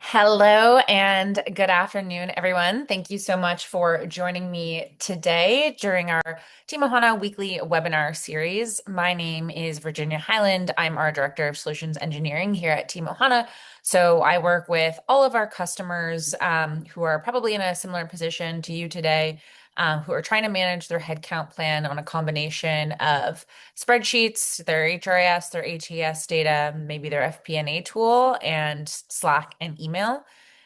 Hello and good afternoon, everyone. Thank you so much for joining me today during our TeamOhana weekly webinar series. My name is Virginia Hyland. I'm our Director of Solutions Engineering here at TeamOhana. So I work with all of our customers who are probably in a similar position to you today, who are trying to manage their headcount plan on a combination of spreadsheets, their HRIS, their HES data, maybe their FP&A tool, and Slack and email,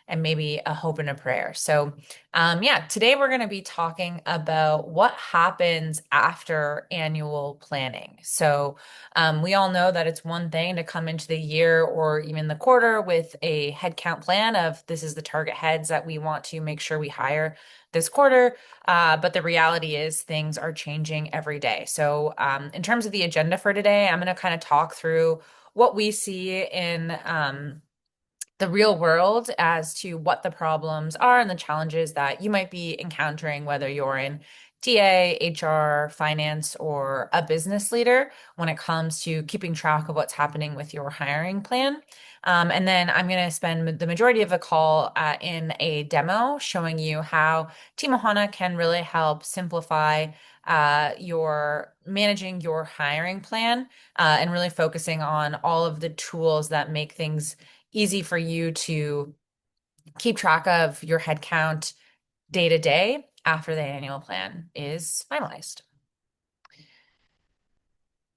and maybe a hope and a prayer. So, yeah, today we're going to be talking about what happens after annual planning. So, we all know that it's one thing to come into the year or even the quarter with a headcount plan of this is the target heads that we want to make sure we hire this quarter. But the reality is things are changing every day. So, in terms of the agenda for today, I'm going to kind of talk through what we see in the real world as to what the problems are and the challenges that you might be encountering, whether you're in TA, HR, finance, or a business leader when it comes to keeping track of what's happening with your hiring plan. And then I'm going to spend the majority of the call in a demo showing you how TeamOhana can really help simplify your managing your hiring plan and really focusing on all of the tools that make things easy for you to keep track of your headcount day to day after the annual plan is finalized.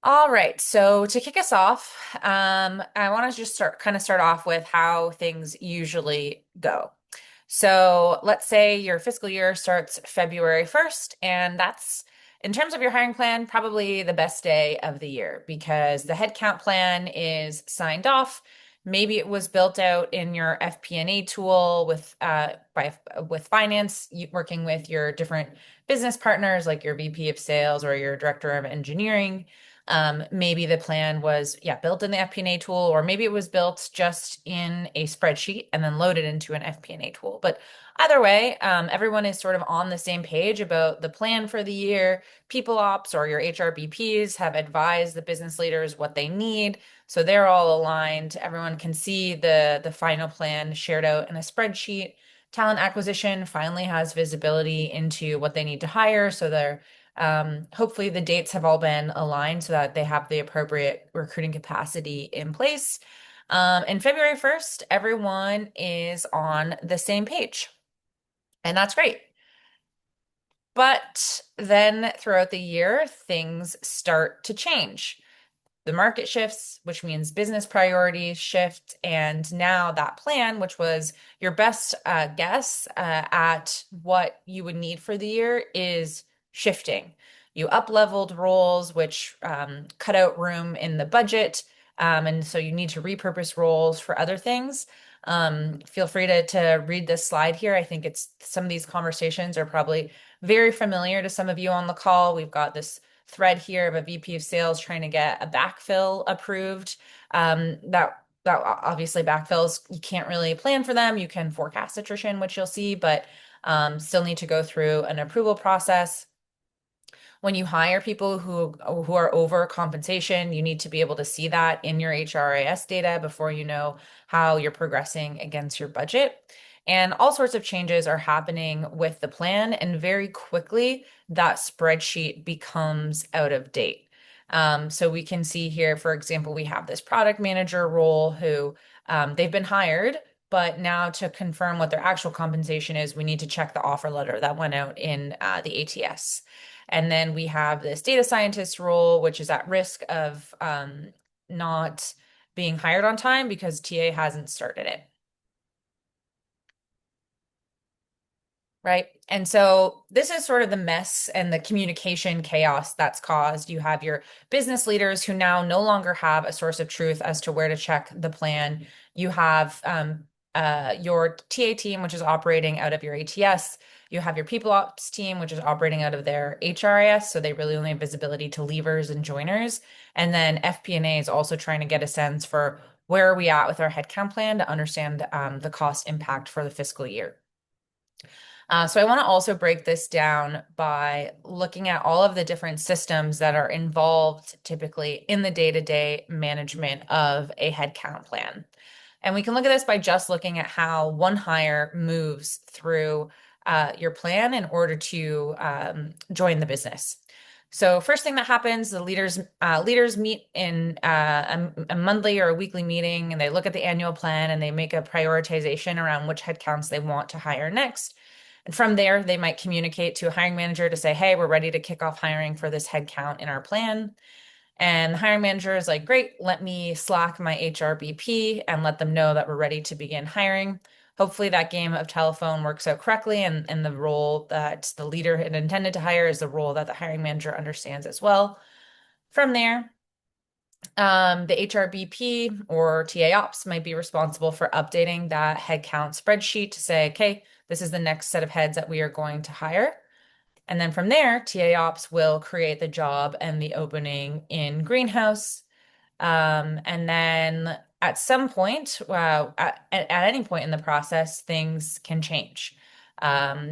All right, so to kick us off, I want to just start off with how things usually go. So let's say your fiscal year starts February 1st, and that's in terms of your hiring plan, probably the best day of the year because the headcount plan is signed off. Maybe it was built out in your FP&A tool with finance, working with your different business partners like your VP of sales or your director of engineering. Maybe the plan was, yeah, built in the FP&A tool, or maybe it was built just in a spreadsheet and then loaded into an FP&A tool. But either way, everyone is sort of on the same page about the plan for the year. People ops or your HRBPs have advised the business leaders what they need. So they're all aligned. Everyone can see the final plan shared out in a spreadsheet. Talent acquisition finally has visibility into what they need to hire. So they're hopefully the dates have all been aligned so that they have the appropriate recruiting capacity in place. And February 1st, everyone is on the same page, and that's great. But then throughout the year, things start to change. The market shifts, which means business priorities shift. And now that plan, which was your best guess at what you would need for the year, is shifting. You up-leveled roles, which cut out room in the budget. And so you need to repurpose roles for other things. Feel free to read this slide here. I think it's some of these conversations are probably very familiar to some of you on the call. We've got this thread here of a VP of sales trying to get a backfill approved. That obviously backfills, you can't really plan for them. You can forecast attrition, which you'll see, but still need to go through an approval process. When you hire people who are over compensation, you need to be able to see that in your HRIS data before you know how you're progressing against your budget. And all sorts of changes are happening with the plan, and very quickly that spreadsheet becomes out of date. So we can see here, for example, we have this product manager role who they've been hired, but now to confirm what their actual compensation is, we need to check the offer letter that went out in the ATS. And then we have this data scientist role, which is at risk of not being hired on time because TA hasn't started it. Right. And so this is sort of the mess and the communication chaos that's caused. You have your business leaders who now no longer have a source of truth as to where to check the plan. You have your TA team, which is operating out of your ATS. You have your people ops team, which is operating out of their HRIS. So they really only have visibility to leavers and joiners. And then FP&A is also trying to get a sense for where are we at with our headcount plan to understand the cost impact for the fiscal year. So I want to also break this down by looking at all of the different systems that are involved typically in the day-to-day management of a headcount plan. And we can look at this by just looking at how one hire moves through your plan in order to join the business. So first thing that happens, the leaders meet in a monthly or a weekly meeting, and they look at the annual plan and they make a prioritization around which headcounts they want to hire next. And from there, they might communicate to a hiring manager to say, "Hey, we're ready to kick off hiring for this headcount in our plan." And the hiring manager is like, "Great, let me Slack my HRBP and let them know that we're ready to begin hiring." Hopefully, that game of telephone works out correctly, and the role that the leader had intended to hire is the role that the hiring manager understands as well. From there, the HRBP or TA Ops might be responsible for updating that headcount spreadsheet to say, "Okay, this is the next set of heads that we are going to hire." And then from there, TA Ops will create the job and the opening in Greenhouse. And then at some point, at any point in the process, things can change.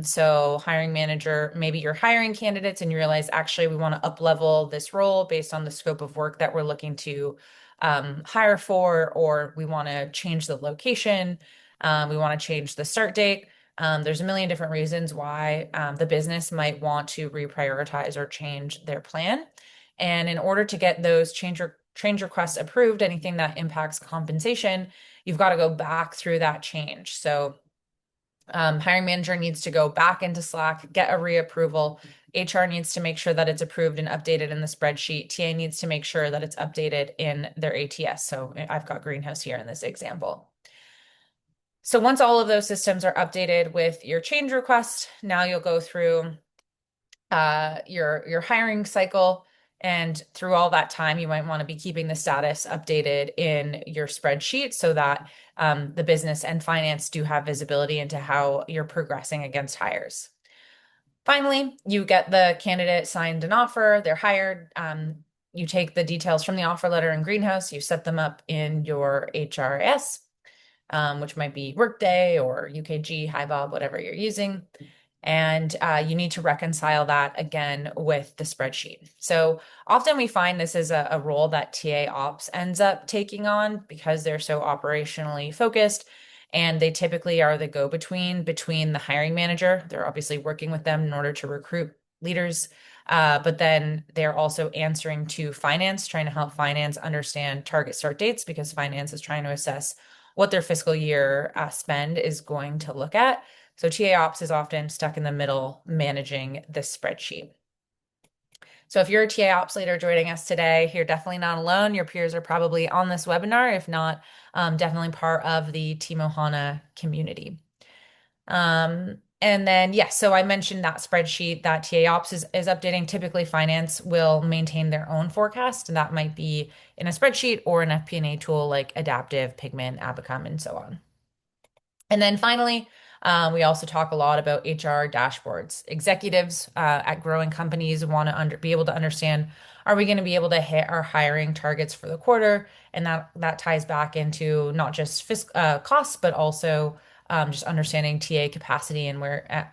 So hiring manager, maybe you're hiring candidates and you realize actually we want to up level this role based on the scope of work that we're looking to hire for, or we want to change the location, we want to change the start date. There's a million different reasons why the business might want to reprioritize or change their plan. And in order to get those change requests approved, anything that impacts compensation, you've got to go back through that change. So hiring manager needs to go back into Slack, get a reapproval. HR needs to make sure that it's approved and updated in the spreadsheet. TA needs to make sure that it's updated in their ATS. So I've got Greenhouse here in this example. So once all of those systems are updated with your change request, now you'll go through your hiring cycle. And through all that time, you might want to be keeping the status updated in your spreadsheet so that the business and finance do have visibility into how you're progressing against hires. Finally, you get the candidate signed an offer, they're hired. You take the details from the offer letter in Greenhouse, you set them up in your HRIS, which might be Workday or UKG, HiBob, whatever you're using. And you need to reconcile that again with the spreadsheet. So often we find this is a role that TA Ops ends up taking on because they're so operationally focused. And they typically are the go-between between the hiring manager. They're obviously working with them in order to recruit leaders. But then they're also answering to finance, trying to help finance understand target start dates because finance is trying to assess what their fiscal year spend is going to look at. So TA Ops is often stuck in the middle managing this spreadsheet. So if you're a TA Ops leader joining us today, you're definitely not alone. Your peers are probably on this webinar, if not, definitely part of the TeamOhana community. And then, yes, so I mentioned that spreadsheet that TA Ops is updating. Typically, finance will maintain their own forecast, and that might be in a spreadsheet or an FP&A tool like Adaptive, Pigment, Abacum, and so on. And then finally, we also talk a lot about HR dashboards. Executives at growing companies want to be able to understand, are we going to be able to hit our hiring targets for the quarter? And that ties back into not just costs, but also just understanding TA capacity and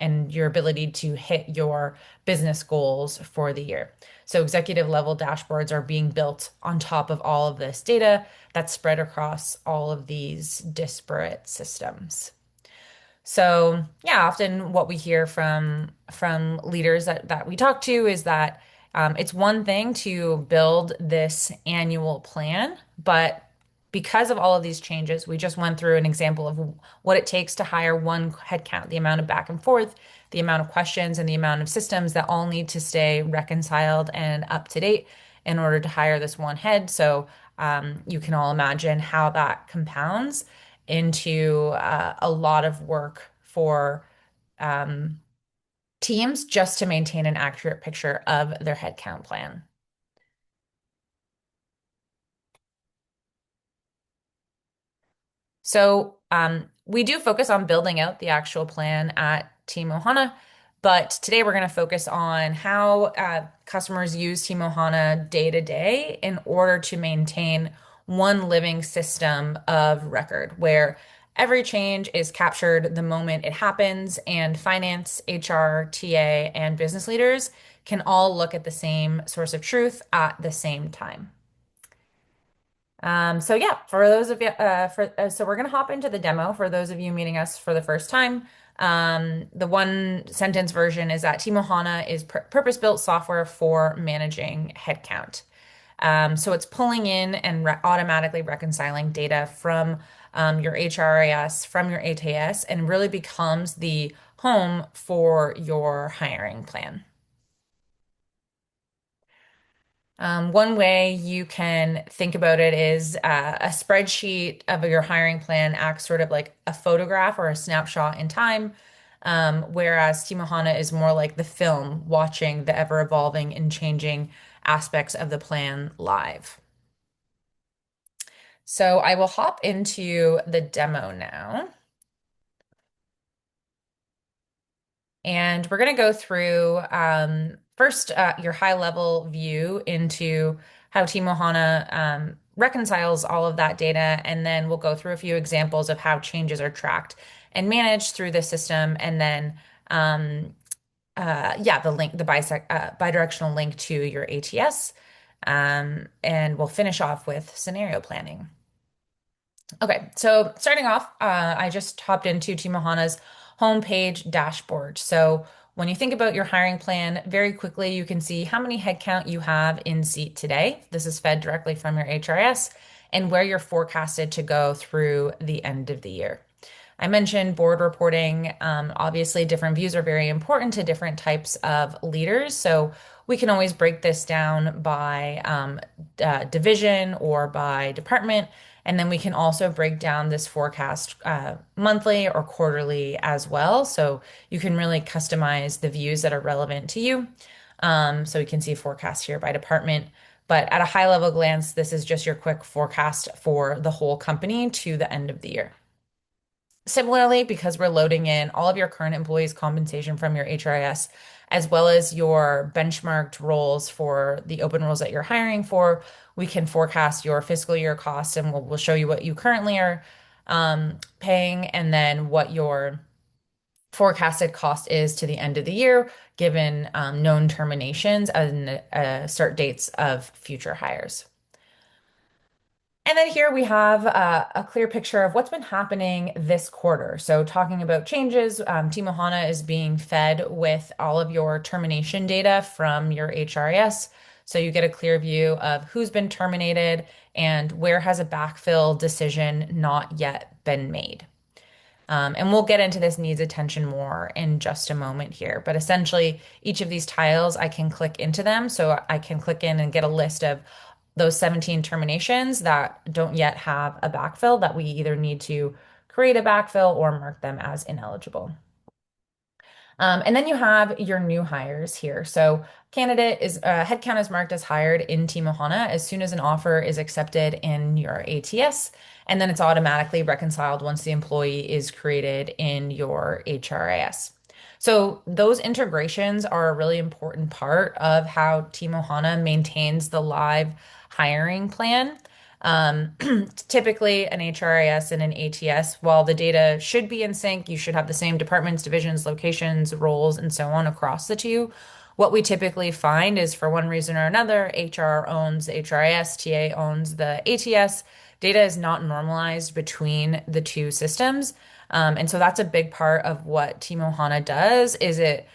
and your ability to hit your business goals for the year. So executive level dashboards are being built on top of all of this data that's spread across all of these disparate systems. So yeah, often what we hear from leaders that we talk to is that it's one thing to build this annual plan, but because of all of these changes, we just went through an example of what it takes to hire one headcount, the amount of back and forth, the amount of questions, and the amount of systems that all need to stay reconciled and up to date in order to hire this one head. So you can all imagine how that compounds into a lot of work for um, teams just to maintain an accurate picture of their headcount plan. So we do focus on building out the actual plan at TeamOhana, but today we're going to focus on how customers use TeamOhana day to day in order to maintain one living system of record where every change is captured the moment it happens, and finance, HR, TA, and business leaders can all look at the same source of truth at the same time. So yeah, for those of you, so we're gonna hop into the demo for those of you meeting us for the first time. The one sentence version is that TeamOhana is purpose-built software for managing headcount. So it's pulling in and automatically reconciling data from your HRIS, from your ATS, and really becomes the home for your hiring plan. One way you can think about it is a spreadsheet of your hiring plan acts sort of like a photograph or a snapshot in time, whereas TeamOhana is more like the film watching the ever evolving and changing aspects of the plan live. So I will hop into the demo now. And we're going to go through first your high level view into how Team Ohana reconciles all of that data. And then we'll go through a few examples of how changes are tracked and managed through the system. And then, yeah, the link, the bidirectional link to your ATS. And we'll finish off with scenario planning. Okay, so starting off, I just hopped into Team Ohana's homepage dashboard. So when you think about your hiring plan, very quickly you can see how many headcount you have in seat today. This is fed directly from your HRS and where you're forecasted to go through the end of the year. I mentioned board reporting. Obviously, different views are very important to different types of leaders. So we can always break this down by division or by department. And then we can also break down this forecast monthly or quarterly as well. So you can really customize the views that are relevant to you. So we can see forecast here by department. But at a high level glance, this is just your quick forecast for the whole company to the end of the year. Similarly, because we're loading in all of your current employees' compensation from your HRIS, as well as your benchmarked roles for the open roles that you're hiring for, we can forecast your fiscal year costs and we'll show you what you currently are paying and then what your forecasted cost is to the end of the year, given known terminations and start dates of future hires. And then here we have a clear picture of what's been happening this quarter. So talking about changes, Team Ohana is being fed with all of your termination data from your HRIS. So you get a clear view of who's been terminated and where has a backfill decision not yet been made. And we'll get into this needs attention more in just a moment here. But essentially, each of these tiles, I can click into them. So I can click in and get a list of those 17 terminations that don't yet have a backfill that we either need to create a backfill or mark them as ineligible. And then you have your new hires here. So candidate is headcount is marked as hired in Team Ohana as soon as an offer is accepted in your ATS, and then it's automatically reconciled once the employee is created in your HRIS. So those integrations are a really important part of how Team Ohana maintains the live hiring plan. Um, Typically, an HRIS and an ATS, while the data should be in sync, you should have the same departments, divisions, locations, roles, and so on across the two. What we typically find is for one reason or another, HR owns the HRIS, TA owns the ATS. Data is not normalized between the two systems. And so that's a big part of what Team Ohana does is it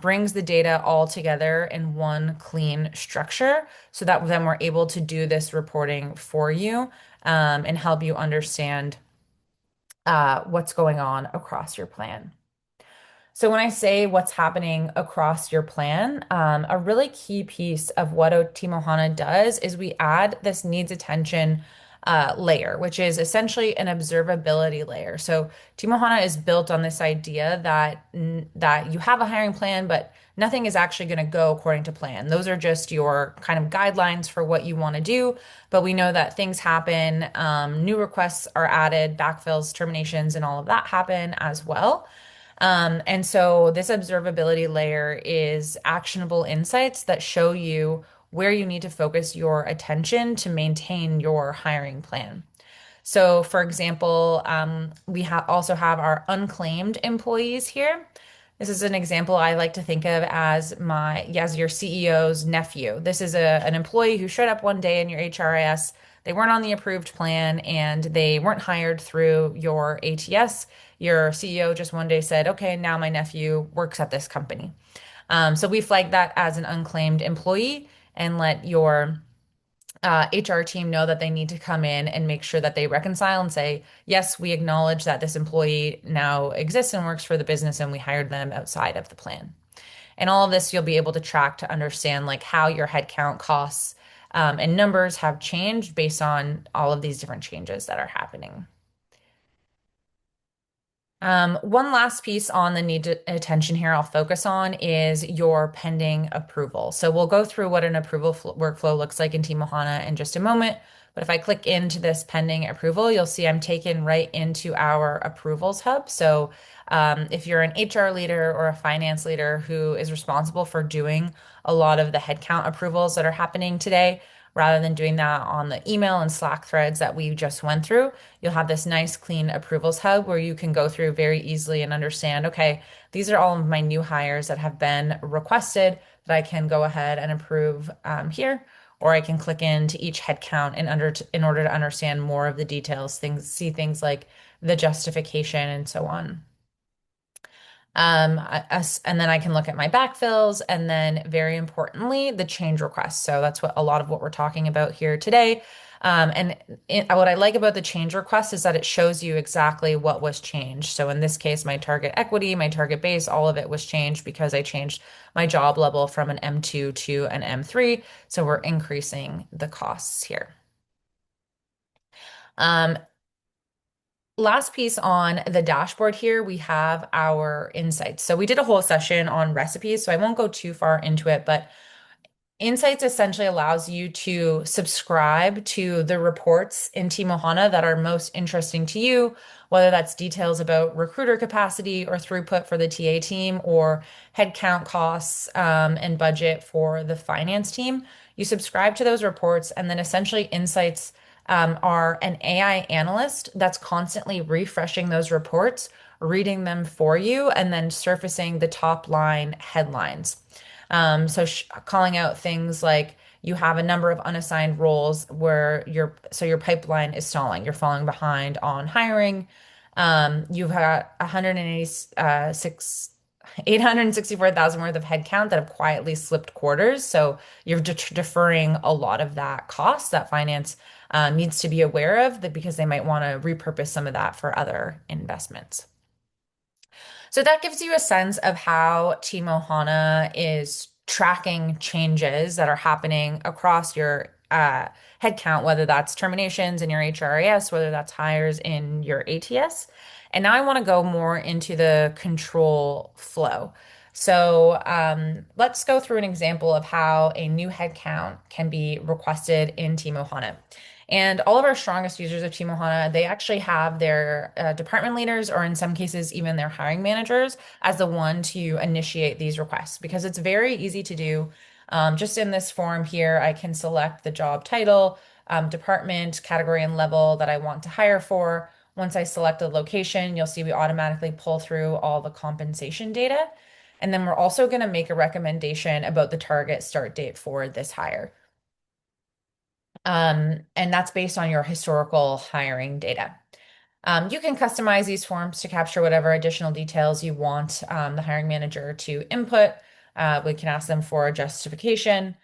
brings the data all together in one clean structure so that then we're able to do this reporting for you and help you understand what's going on across your plan. So when I say what's happening across your plan, a really key piece of what Team Ohana does is we add this needs attention layer, which is essentially an observability layer. So Team Ohana is built on this idea that you have a hiring plan, but nothing is actually going to go according to plan. Those are just your kind of guidelines for what you want to do. But we know that things happen, new requests are added, backfills, terminations, and all of that happen as well. And so this observability layer is actionable insights that show you where you need to focus your attention to maintain your hiring plan. So, for example, also have our unclaimed employees here. This is an example I like to think of as your CEO's nephew. This is an employee who showed up one day in your HRIS, they weren't on the approved plan and they weren't hired through your ATS. Your CEO just one day said, okay, now my nephew works at this company. So we flag that as an unclaimed employee and let your HR team know that they need to come in and make sure that they reconcile and say, yes, we acknowledge that this employee now exists and works for the business and we hired them outside of the plan. And all of this you'll be able to track to understand like how your headcount costs and numbers have changed based on all of these different changes that are happening. One last piece on the need to attention here I'll focus on is your pending approval. So we'll go through what an approval workflow looks like in TeamOhana in just a moment. But if I click into this pending approval, you'll see I'm taken right into our approvals hub. So if you're an HR leader or a finance leader who is responsible for doing a lot of the headcount approvals that are happening today, rather than doing that on the email and Slack threads that we just went through, you'll have this nice clean approvals hub where you can go through very easily and understand, okay, these are all of my new hires that have been requested that I can go ahead and approve here, or I can click into each headcount in order to understand more of the details, see things like the justification and so on. And then I can look at my backfills and then very importantly, the change requests. So that's what a lot of what we're talking about here today. What I like about the change request is that it shows you exactly what was changed. So in this case, my target equity, my target base, all of it was changed because I changed my job level from an M2 to an M3. So we're increasing the costs here. Um, Last piece on the dashboard here, we have our insights. So we did a whole session on recipes, so I won't go too far into it, but Insights essentially allows you to subscribe to the reports in TeamOhana that are most interesting to you, whether that's details about recruiter capacity or throughput for the TA team or headcount costs and budget for the finance team. You subscribe to those reports, and then essentially Insights are an AI analyst that's constantly refreshing those reports, reading them for you, and then surfacing the top line headlines. Calling out things like you have a number of unassigned roles where your pipeline is stalling. You're falling behind on hiring. You've got 864,000 worth of headcount that have quietly slipped quarters. So you're deferring a lot of that cost that finance needs to be aware of that because they might want to repurpose some of that for other investments. So that gives you a sense of how Team Ohana is tracking changes that are happening across your headcount, whether that's terminations in your HRIS, whether that's hires in your ATS. And now I want to go more into the control flow. So let's go through an example of how a new headcount can be requested in Team Ohana. And all of our strongest users of Team Ohana, they actually have their department leaders, or in some cases, even their hiring managers, as the one to initiate these requests because it's very easy to do. Just in this form here, I can select the job title, department, category, and level that I want to hire for. Once I select the location, you'll see we automatically pull through all the compensation data. And then we're also going to make a recommendation about the target start date for this hire. And that's based on your historical hiring data. You can customize these forms to capture whatever additional details you want the hiring manager to input. We can ask them for a justification,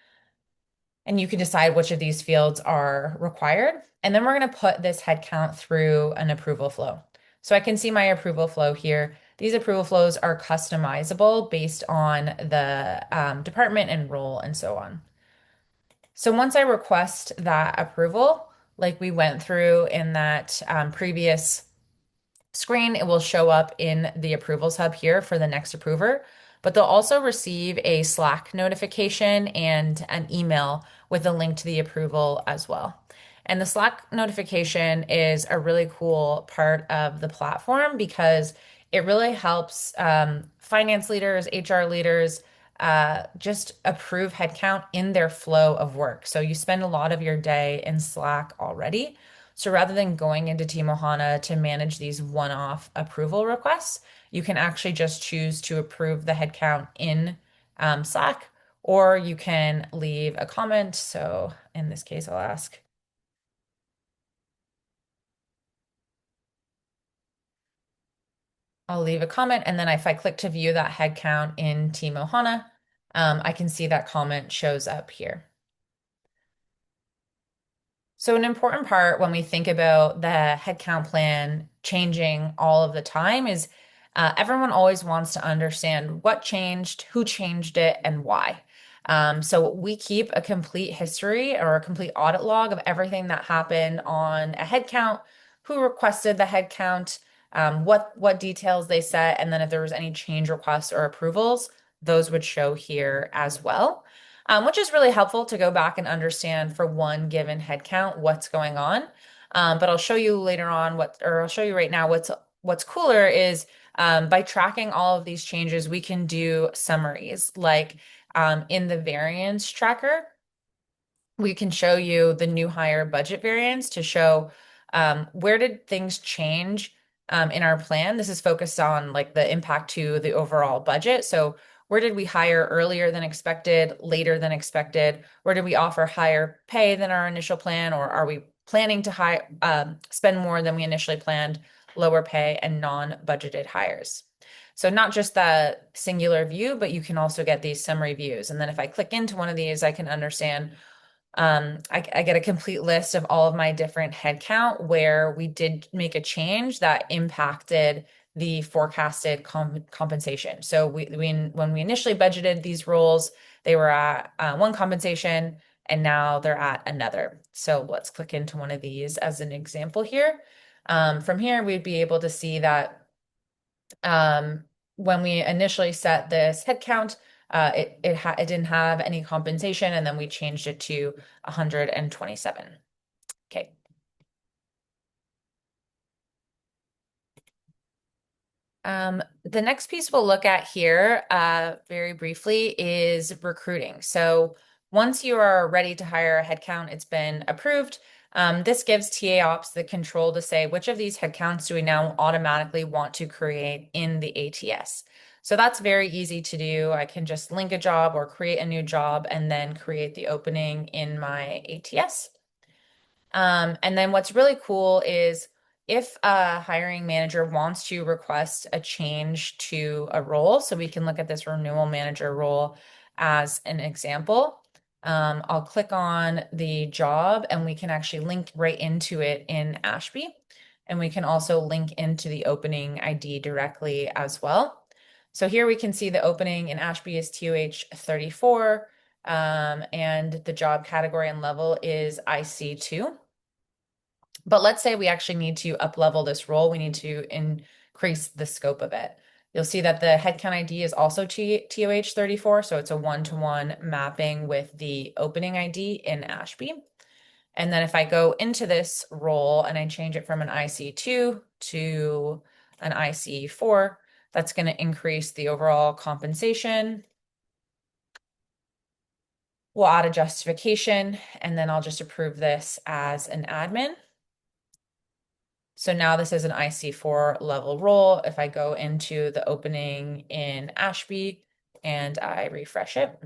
and you can decide which of these fields are required. And then we're going to put this headcount through an approval flow. So I can see my approval flow here. These approval flows are customizable based on the department and role and so on. So once I request that approval, like we went through in that previous screen, it will show up in the approvals hub here for the next approver, but they'll also receive a Slack notification and an email with a link to the approval as well. And the Slack notification is a really cool part of the platform because it really helps finance leaders, HR leaders, just approve headcount in their flow of work. So you spend a lot of your day in Slack already. So rather than going into Team Ohana to manage these one-off approval requests, you can actually just choose to approve the headcount in Slack, or you can leave a comment. So in this case, I'll ask, I'll leave a comment, and then if I click to view that head count in TeamOhana, I can see that comment shows up here. So an important part when we think about the headcount plan changing all of the time is everyone always wants to understand what changed, who changed it, and why. So we keep a complete history or a complete audit log of everything that happened on a headcount, who requested the headcount, what details they set, and then if there was any change requests or approvals, those would show here as well, which is really helpful to go back and understand for one given headcount what's going on. But I'll show you later on or I'll show you right now what's cooler is by tracking all of these changes, we can do summaries like in the variance tracker we can show you the new hire budget variance to show where did things change in our plan. This is focused on like the impact to the overall budget. So where did we hire earlier than expected, later than expected? Where did we offer higher pay than our initial plan, or are we planning to spend more than we initially planned, lower pay, and non-budgeted hires? So not just the singular view, but you can also get these summary views. And then if I click into one of these, I can understand I get a complete list of all of my different headcount where we did make a change that impacted the forecasted compensation. So when we initially budgeted these roles, they were at one compensation and now they're at another. So let's click into one of these as an example here. From here, we'd be able to see that when we initially set this headcount, it didn't have any compensation, and then we changed it to 127. Okay. The next piece we'll look at here, very briefly, is recruiting. So once you are ready to hire a headcount, it's been approved. This gives TA Ops the control to say which of these headcounts do we now automatically want to create in the ATS. So that's very easy to do. I can just link a job or create a new job and then create the opening in my ATS. And then what's really cool is if a hiring manager wants to request a change to a role, so we can look at this renewal manager role as an example. I'll click on the job and we can actually link right into it in Ashby. And we can also link into the opening ID directly as well. So here we can see the opening in Ashby is TOH 34, and the job category and level is IC2. But let's say we actually need to up-level this role. We need to increase the scope of it. You'll see that the headcount ID is also TOH 34, so it's a one-to-one mapping with the opening ID in Ashby. And then if I go into this role and I change it from an IC2 to an IC4, that's going to increase the overall compensation. We'll add a justification, and then I'll just approve this as an admin. So now this is an IC4 level role. If I go into the opening in Ashby and I refresh it,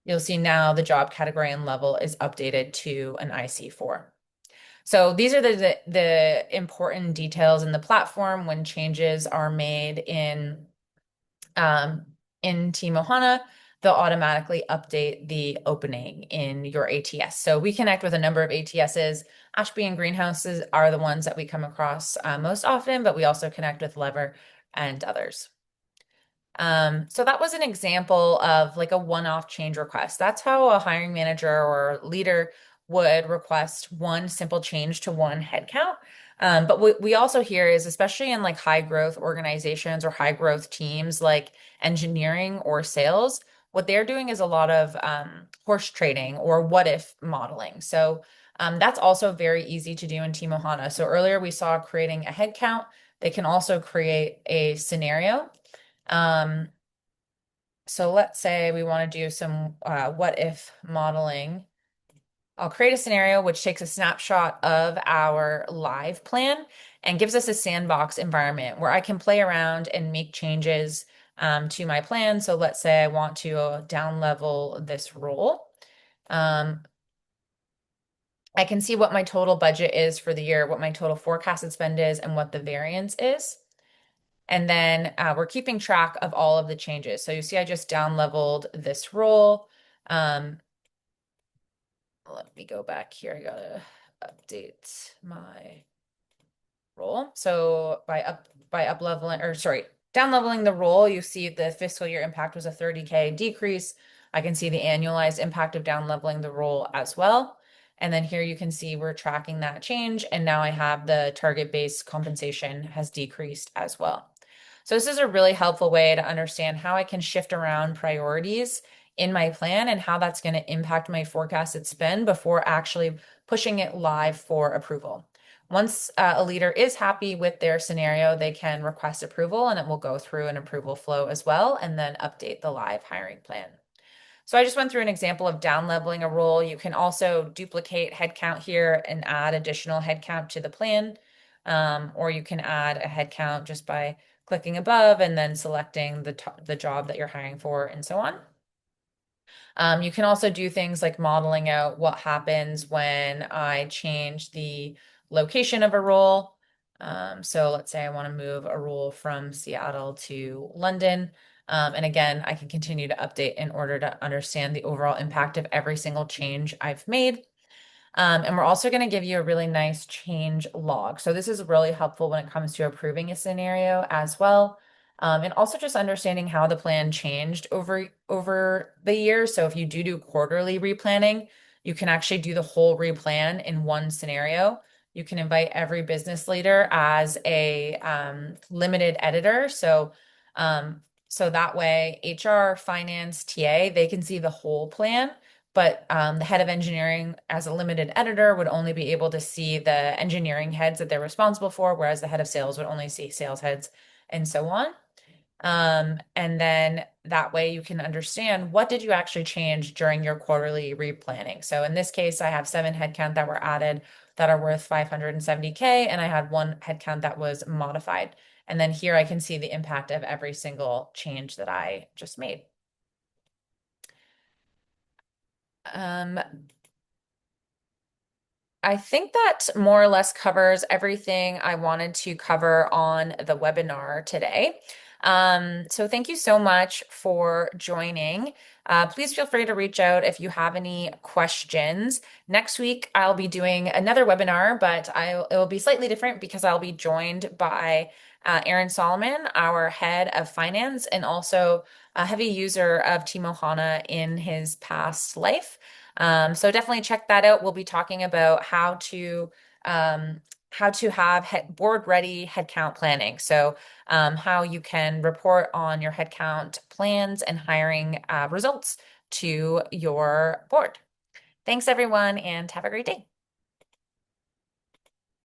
you'll see now the job category and level is updated to an IC4. So these are the important details in the platform when changes are made in TeamOhana. They'll automatically update the opening in your ATS. So we connect with a number of ATSs. Ashby and Greenhouses are the ones that we come across most often, but we also connect with Lever and others. So that was an example of like a one-off change request. That's how a hiring manager or leader would request one simple change to one headcount. But what we also hear is, especially in like high growth organizations or high growth teams like engineering or sales, what they're doing is a lot of horse trading or what if modeling. So that's also very easy to do in TeamOhana. So earlier we saw creating a headcount. They can also create a scenario. So let's say we want to do some what if modeling. I'll create a scenario which takes a snapshot of our live plan and gives us a sandbox environment where I can play around and make changes to my plan. So let's say I want to down level this role. I can see what my total budget is for the year, what my total forecasted spend is, and what the variance is. And then we're keeping track of all of the changes. So you see, I just down leveled this role. Um, Let me go back here. I gotta update my role. So by up leveling, or sorry, down leveling the role, you see the fiscal year impact was a 30K decrease. I can see the annualized impact of down leveling the role as well. And then here you can see we're tracking that change. And now I have the target based compensation has decreased as well. So this is a really helpful way to understand how I can shift around priorities in my plan and how that's going to impact my forecasted spend before actually pushing it live for approval. Once a leader is happy with their scenario, they can request approval and it will go through an approval flow as well and then update the live hiring plan. So I just went through an example of down leveling a role. You can also duplicate headcount here and add additional headcount to the plan. Or you can add a headcount just by clicking above and then selecting the job that you're hiring for and so on. You can also do things like modeling out what happens when I change the location of a role. So let's say I want to move a role from Seattle to London. And again, I can continue to update in order to understand the overall impact of every single change I've made. And we're also going to give you a really nice change log. So this is really helpful when it comes to approving a scenario as well. And also just understanding how the plan changed over the year. So if you do quarterly replanning, you can actually do the whole replan in one scenario. You can invite every business leader as a limited editor. So that way, HR, finance, TA, they can see the whole plan, but the head of engineering as a limited editor would only be able to see the engineering heads that they're responsible for, whereas the head of sales would only see sales heads and so on. And then that way you can understand what did you actually change during your quarterly replanning. So in this case, I have 7 headcount that were added that are worth 570K, and I had 1 headcount that was modified. And then here I can see the impact of every single change that I just made. Um, I think that more or less covers everything I wanted to cover on the webinar today. So thank you so much for joining. Please feel free to reach out if you have any questions. Next week, I'll be doing another webinar, but it will be slightly different because I'll be joined by Aaron Solomon, our head of finance, and also a heavy user of TeamOhana in his past life. So definitely check that out. We'll be talking about how to have board ready headcount planning. So how you can report on your headcount plans and hiring results to your board. Thanks everyone and have a great day.